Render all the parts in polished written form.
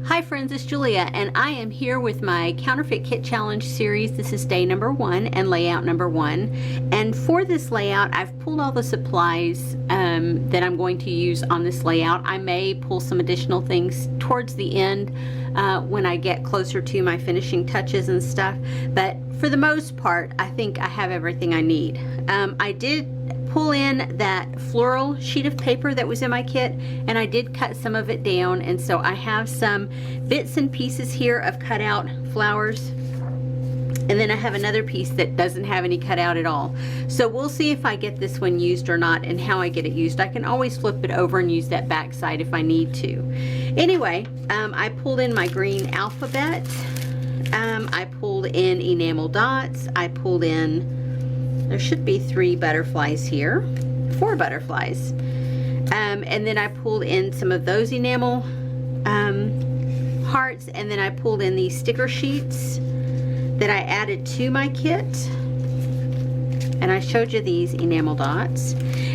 Hi friends, it's Julia and I am here with my Counterfeit Kit Challenge series. This is day number 1 and layout number 1. And for this layout, I've pulled all the supplies that I'm going to use on this layout. I may pull some additional things towards the end when I get closer to my finishing touches and stuff. But for the most part, I think I have everything I need. I did pull in that floral sheet of paper that was in my kit, and I did cut some of it down, and so I have some bits and pieces here of cut out flowers, and then I have another piece that doesn't have any cut out at all. So we'll see if I get this one used or not and how I get it used. I can always flip it over and use that back side if I need to. Anyway, I pulled in my green alphabet. I pulled in enamel dots. I pulled in, there should be 3 butterflies here, 4 butterflies. And then I pulled in some of those enamel hearts, and then I pulled in these sticker sheets that I added to my kit. And I showed you these enamel dots.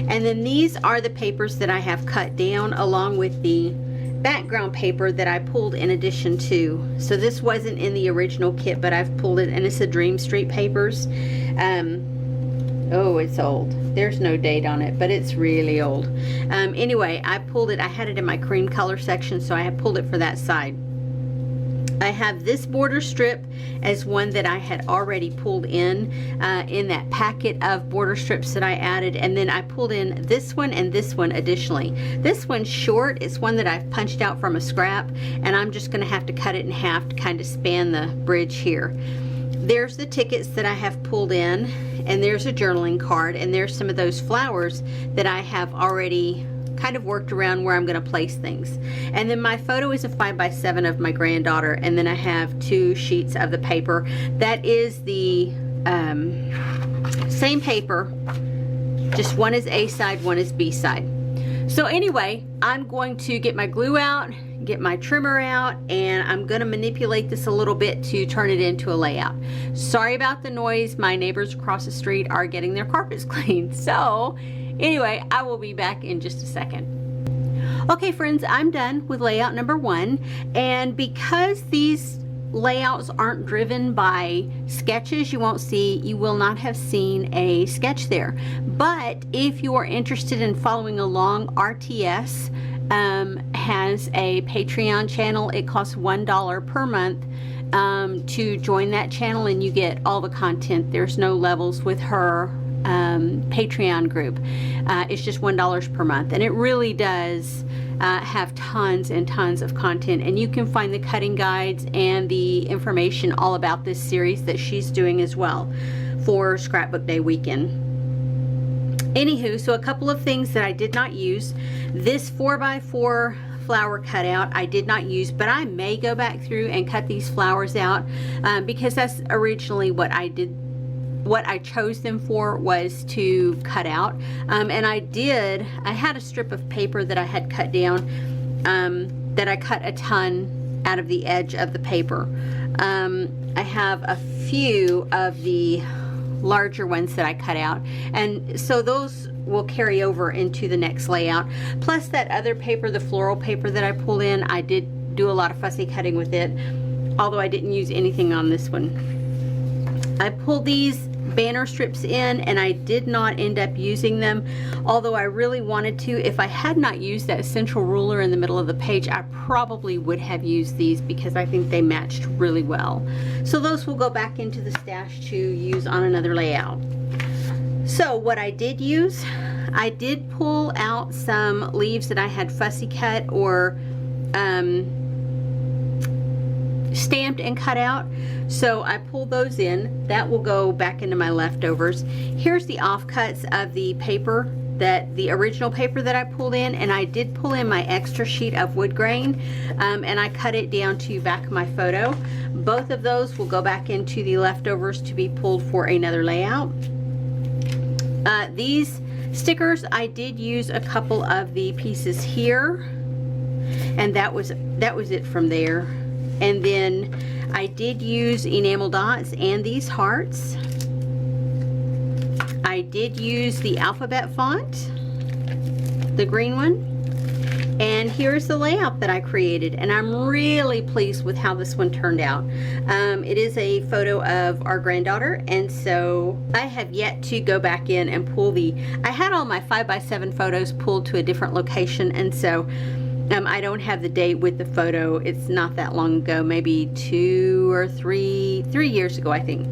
And then these are the papers that I have cut down along with the background paper that I pulled in addition to. So this wasn't in the original kit, but I've pulled it, and it's the Dream Street papers. Oh, it's old. There's no date on it, but it's really old. Anyway, I pulled it. I had it in my cream color section, so I have pulled it for that side. I have this border strip as one that I had already pulled in that packet of border strips that I added, and then I pulled in this one and this one additionally. This one's short. It's one that I've punched out from a scrap, and I'm just going to have to cut it in half to kind of span the bridge here. There's the tickets that I have pulled in, and there's a journaling card, and there's some of those flowers that I have already kind of worked around where I'm going to place things. And then my photo is a 5x7 of my granddaughter, and then I have 2 sheets of the paper. That is the same paper, just one is A side, one is B side. So anyway, I'm going to get my glue out, get my trimmer out, and I'm going to manipulate this a little bit to turn it into a layout. Sorry about the noise. My neighbors across the street are getting their carpets cleaned. So anyway, I will be back in just a second. Okay friends, I'm done with layout number 1, and because these layouts aren't driven by sketches, you will not have seen a sketch there. But if you are interested in following along, RTS has a Patreon channel. It costs $1 per month to join that channel, and you get all the content. There's no levels with her Patreon group. It's just $1 per month, and it really does have tons and tons of content, and you can find the cutting guides and the information all about this series that she's doing as well for Scrapbook Day weekend. Anywho, so a couple of things that I did not use. This 4x4 flower cutout I did not use, but I may go back through and cut these flowers out because that's originally what I did. What I chose them for was to cut out, and I had a strip of paper that I had cut down that I cut a ton out of the edge of the paper. I have a few of the larger ones that I cut out, and so those will carry over into the next layout. Plus that other paper, the floral paper that I pulled in, I did do a lot of fussy cutting with it, although I didn't use anything on this one. I pulled these banner strips in, and I did not end up using them, although I really wanted to. If I had not used that central ruler in the middle of the page, I probably would have used these because I think they matched really well. So those will go back into the stash to use on another layout. So what I did use, I did pull out some leaves that I had fussy cut or stamped and cut out. So I pulled those in. That will go back into my leftovers. Here's the offcuts of the paper, the original paper that I pulled in, and I did pull in my extra sheet of wood grain, and I cut it down to back of my photo. Both of those will go back into the leftovers to be pulled for another layout. These stickers, I did use a couple of the pieces here, and that was it from there. And then I did use enamel dots and these hearts. I did use the alphabet font, the green one. And here's the layout that I created, and I'm really pleased with how this one turned out. It is a photo of our granddaughter, and so I have yet to go back in and pull I had all my 5x7 photos pulled to a different location, and so I don't have the date with the photo. It's not that long ago, maybe 2 or 3 years ago, I think.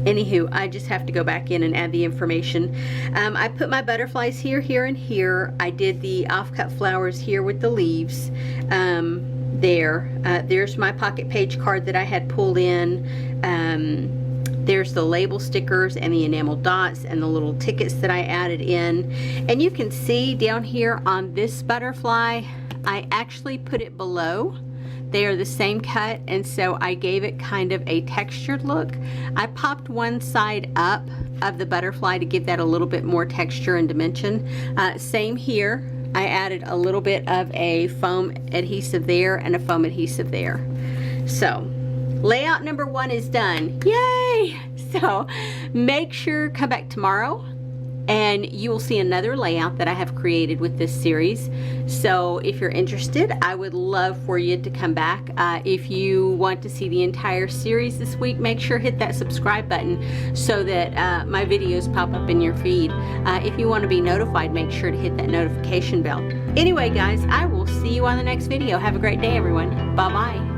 Anywho, I just have to go back in and add the information. I put my butterflies here, here, and here. I did the off-cut flowers here with the leaves. There's my pocket page card that I had pulled in. There's the label stickers and the enamel dots and the little tickets that I added in. And you can see down here on this butterfly, I actually put it below. They are the same cut, and so I gave it kind of a textured look. I popped one side up of the butterfly to give that a little bit more texture and dimension. Same here. I added a little bit of a foam adhesive there and a foam adhesive there. So layout number 1 is done. Yay! So make sure come back tomorrow and you will see another layout that I have created with this series. So if you're interested, I would love for you to come back. If you want to see the entire series this week, make sure hit that subscribe button so that my videos pop up in your feed. If you want to be notified, make sure to hit that notification bell. Anyway guys, I will see you on the next video. Have a great day everyone. Bye bye.